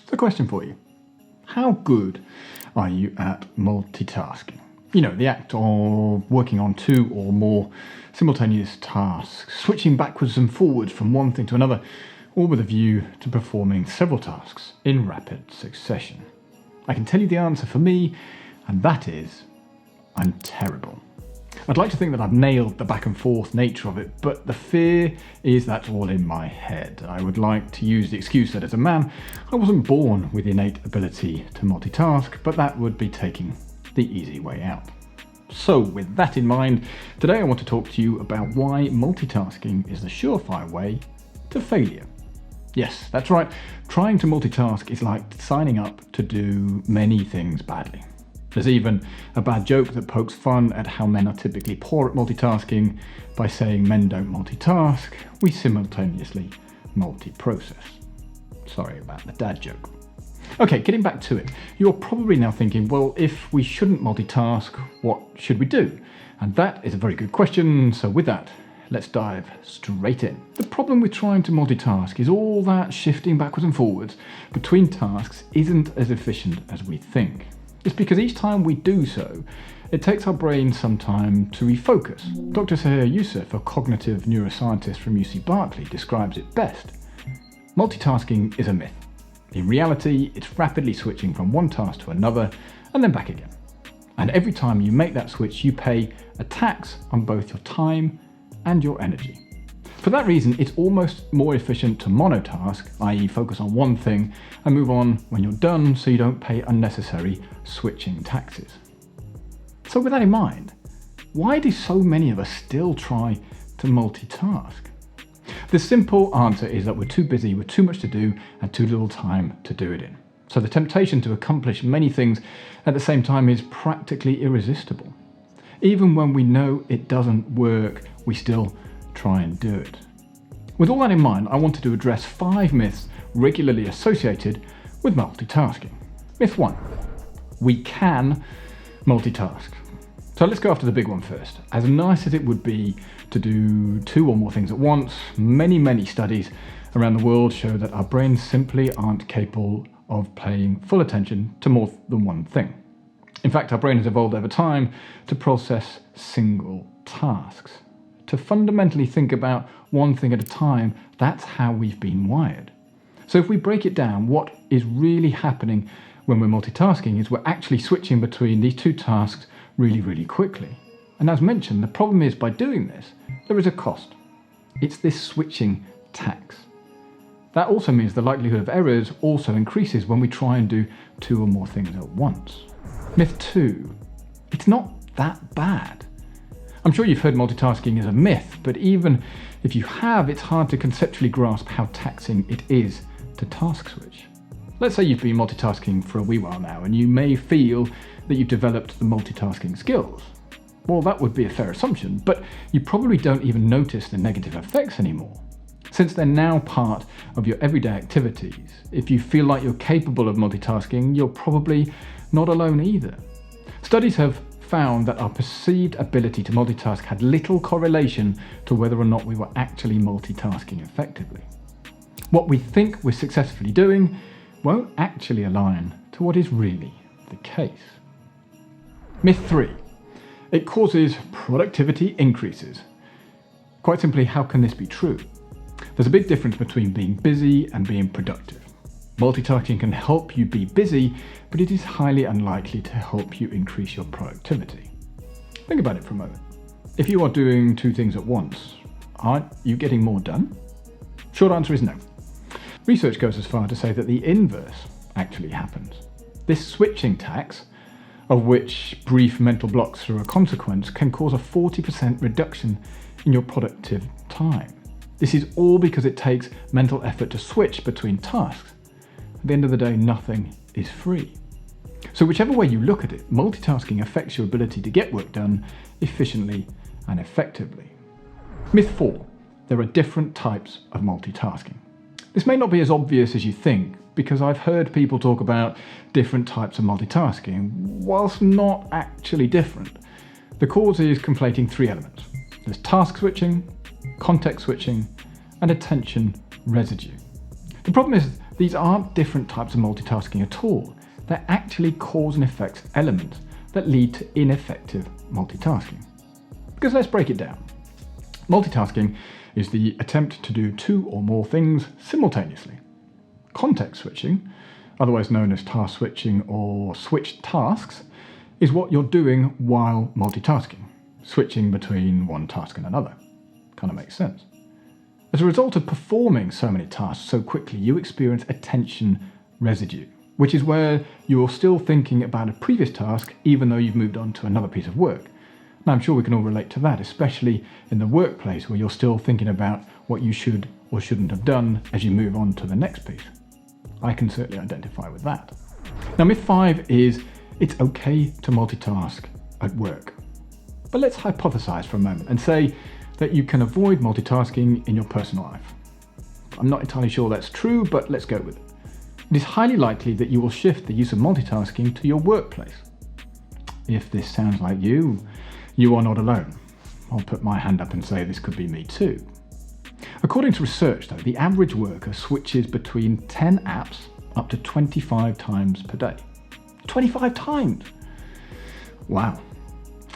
So question for you. How good are you at multitasking? You know, the act of working on two or more simultaneous tasks, switching backwards and forwards from one thing to another, all with a view to performing several tasks in rapid succession. I can tell you the answer for me, and that is, I'm terrible. I'd like to think that I've nailed the back and forth nature of it, but the fear is that's all in my head. I would like to use the excuse that as a man, I wasn't born with the innate ability to multitask, but that would be taking the easy way out. So with that in mind, today I want to talk to you about why multitasking is the surefire way to failure. Yes, that's right. Trying to multitask is like signing up to do many things badly. There's even a bad joke that pokes fun at how men are typically poor at multitasking by saying men don't multitask, we simultaneously multi-process. Sorry about the dad joke. Okay, getting back to it. You're probably now thinking, well, if we shouldn't multitask, what should we do? And that is a very good question, so with that, let's dive straight in. The problem with trying to multitask is all that shifting backwards and forwards between tasks isn't as efficient as we think. It's because each time we do so, it takes our brain some time to refocus. Dr. Sahir Youssef, a cognitive neuroscientist from UC Berkeley, describes it best. Multitasking is a myth. In reality, it's rapidly switching from one task to another and then back again. And every time you make that switch, you pay a tax on both your time and your energy. For that reason, it's almost more efficient to monotask, i.e. focus on one thing and move on when you're done so you don't pay unnecessary switching taxes. So with that in mind, why do so many of us still try to multitask? The simple answer is that we're too busy with too much to do and too little time to do it in. So the temptation to accomplish many things at the same time is practically irresistible. Even when we know it doesn't work, we still try and do it. With all that in mind, I wanted to address 5 myths regularly associated with multitasking. Myth 1. We can multitask. So let's go after the big one first. As nice as it would be to do 2 or more things at once, many studies around the world show that our brains simply aren't capable of paying full attention to more than one thing. In fact, our brain has evolved over time to process single tasks. To fundamentally think about one thing at a time, that's how we've been wired. So if we break it down, what is really happening when we're multitasking is we're actually switching between these 2 tasks really quickly. And as mentioned, the problem is by doing this, there is a cost. It's this switching tax. That also means the likelihood of errors also increases when we try and do 2 or more things at once. Myth 2. It's not that bad. I'm sure you've heard multitasking is a myth, but even if you have, it's hard to conceptually grasp how taxing it is to task switch. Let's say you've been multitasking for a wee while now, and you may feel that you've developed the multitasking skills. Well, that would be a fair assumption, but you probably don't even notice the negative effects anymore. Since they're now part of your everyday activities, if you feel like you're capable of multitasking, you're probably not alone either. Studies have found that our perceived ability to multitask had little correlation to whether or not we were actually multitasking effectively. What we think we're successfully doing won't actually align to what is really the case. Myth 3. It causes productivity increases. Quite simply, how can this be true? There's a big difference between being busy and being productive. Multitasking can help you be busy, but it is highly unlikely to help you increase your productivity. Think about it for a moment. If you are doing 2 things at once, aren't you getting more done? Short answer is no. Research goes as far to say that the inverse actually happens. This switching tax, of which brief mental blocks are a consequence, can cause a 40% reduction in your productive time. This is all because it takes mental effort to switch between tasks. At the end of the day, nothing is free. So whichever way you look at it, multitasking affects your ability to get work done efficiently and effectively. Myth 4. There are different types of multitasking. This may not be as obvious as you think, because I've heard people talk about different types of multitasking, whilst not actually different. The cause is conflating 3 elements. There's task switching, context switching, and attention residue. The problem is these aren't different types of multitasking at all. They're actually cause and effects elements that lead to ineffective multitasking. Because let's break it down. Multitasking is the attempt to do two or more things simultaneously. Context switching, otherwise known as task switching or switched tasks, is what you're doing while multitasking, switching between one task and another. Kind of makes sense. As a result of performing so many tasks so quickly, you experience attention residue, which is where you're still thinking about a previous task even though you've moved on to another piece of work. Now, I'm sure we can all relate to that, especially in the workplace where you're still thinking about what you should or shouldn't have done as you move on to the next piece. I can certainly identify with that. Now, myth 5 is it's okay to multitask at work. But let's hypothesize for a moment and say that you can avoid multitasking in your personal life. I'm not entirely sure that's true, but let's go with it. It is highly likely that you will shift the use of multitasking to your workplace. If this sounds like you are not alone. I'll put my hand up and say this could be me too. According to research though, the average worker switches between 10 apps up to 25 times per day. 25 times! Wow.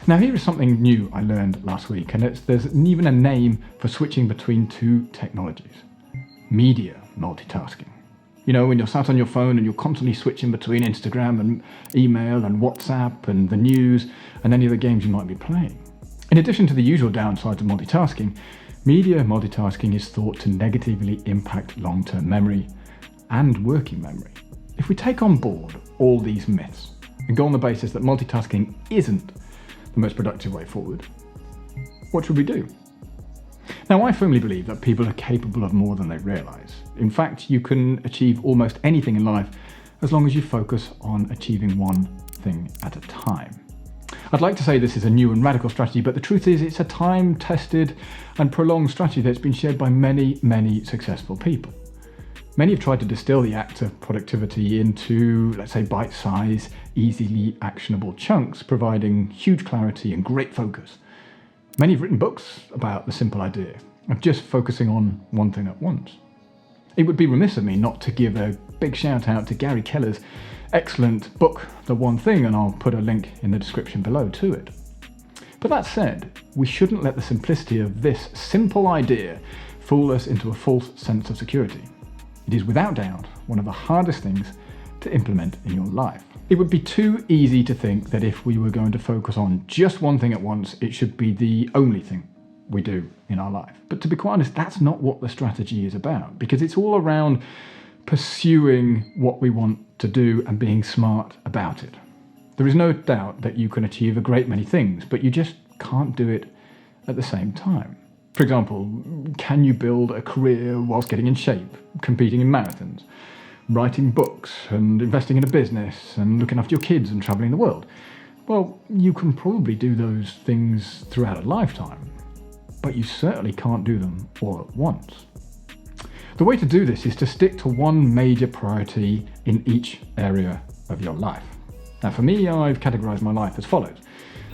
Now here is something new I learned last week, and there's even a name for switching between two technologies. Media multitasking. You know, when you're sat on your phone and you're constantly switching between Instagram and email and WhatsApp and the news and any of the games you might be playing. In addition to the usual downsides of multitasking, media multitasking is thought to negatively impact long-term memory and working memory. If we take on board all these myths and go on the basis that multitasking isn't the most productive way forward, what should we do? Now, I firmly believe that people are capable of more than they realise. In fact, you can achieve almost anything in life as long as you focus on achieving one thing at a time. I'd like to say this is a new and radical strategy, but the truth is it's a time-tested and prolonged strategy that's been shared by many, many successful people. Many have tried to distill the act of productivity into, let's say, bite-sized, easily actionable chunks, providing huge clarity and great focus. Many have written books about the simple idea of just focusing on one thing at once. It would be remiss of me not to give a big shout out to Gary Keller's excellent book, The One Thing, and I'll put a link in the description below to it. But that said, we shouldn't let the simplicity of this simple idea fool us into a false sense of security. It is without doubt one of the hardest things to implement in your life. It would be too easy to think that if we were going to focus on just one thing at once, it should be the only thing we do in our life. But to be quite honest, that's not what the strategy is about, because it's all around pursuing what we want to do and being smart about it. There is no doubt that you can achieve a great many things, but you just can't do it at the same time. For example, can you build a career whilst getting in shape, competing in marathons, writing books and investing in a business and looking after your kids and traveling the world? Well, you can probably do those things throughout a lifetime, but you certainly can't do them all at once. The way to do this is to stick to one major priority in each area of your life. Now for me, I've categorized my life as follows.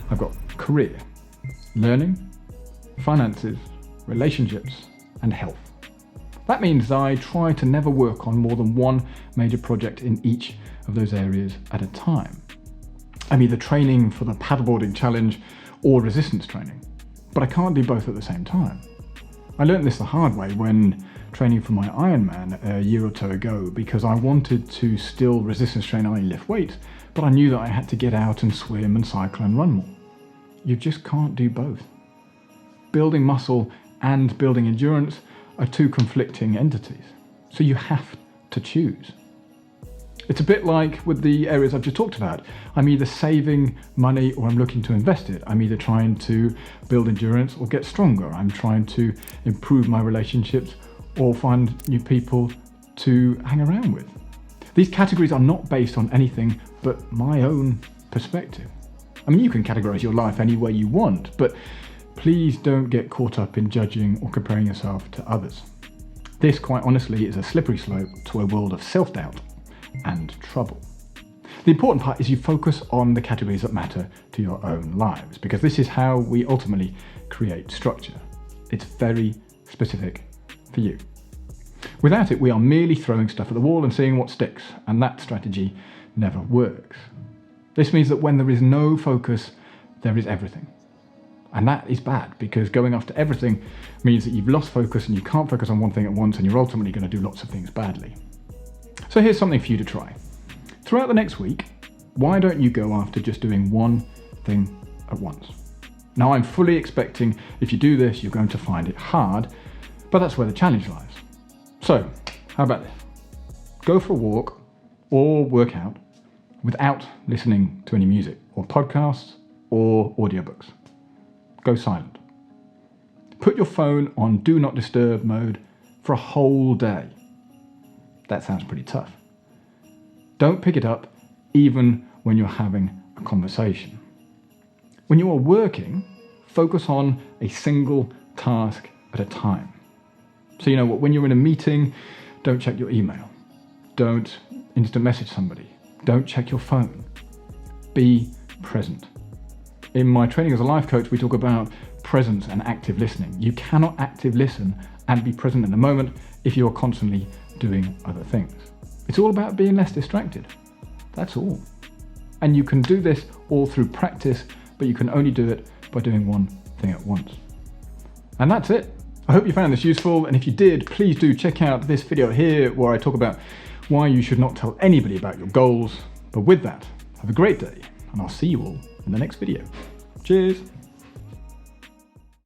I've got career, learning, finances, relationships, and health. That means I try to never work on more than one major project in each of those areas at a time. I'm either training for the paddleboarding challenge or resistance training, but I can't do both at the same time. I learned this the hard way when training for my Ironman a year or two ago, because I wanted to still resistance train and only lift weights, but I knew that I had to get out and swim and cycle and run more. You just can't do both. Building muscle and building endurance are two conflicting entities, so you have to choose. It's a bit like with the areas I've just talked about. I'm either saving money or I'm looking to invest it. I'm either trying to build endurance or get stronger. I'm trying to improve my relationships or find new people to hang around with. These categories are not based on anything but my own perspective. I mean, you can categorize your life any way you want, but please don't get caught up in judging or comparing yourself to others. This, quite honestly, is a slippery slope to a world of self-doubt and trouble. The important part is you focus on the categories that matter to your own lives, because this is how we ultimately create structure. It's very specific for you. Without it, we are merely throwing stuff at the wall and seeing what sticks, and that strategy never works. This means that when there is no focus, there is everything. And that is bad, because going after everything means that you've lost focus and you can't focus on one thing at once, and you're ultimately going to do lots of things badly. So here's something for you to try. Throughout the next week, why don't you go after just doing one thing at once? Now, I'm fully expecting if you do this, you're going to find it hard, but that's where the challenge lies. So, how about this? Go for a walk or work out without listening to any music or podcasts or audiobooks. Go silent. Put your phone on Do Not Disturb mode for a whole day. That sounds pretty tough. Don't pick it up even when you're having a conversation. When you are working, focus on a single task at a time. So when you're in a meeting, don't check your email. Don't instant message somebody. Don't check your phone. Be present. In my training as a life coach, we talk about presence and active listening. You cannot active listen and be present in the moment if you're constantly doing other things. It's all about being less distracted. That's all. And you can do this all through practice, but you can only do it by doing one thing at once. And that's it. I hope you found this useful, and if you did, please do check out this video here where I talk about why you should not tell anybody about your goals. But with that, have a great day, and I'll see you all in the next video. Cheers.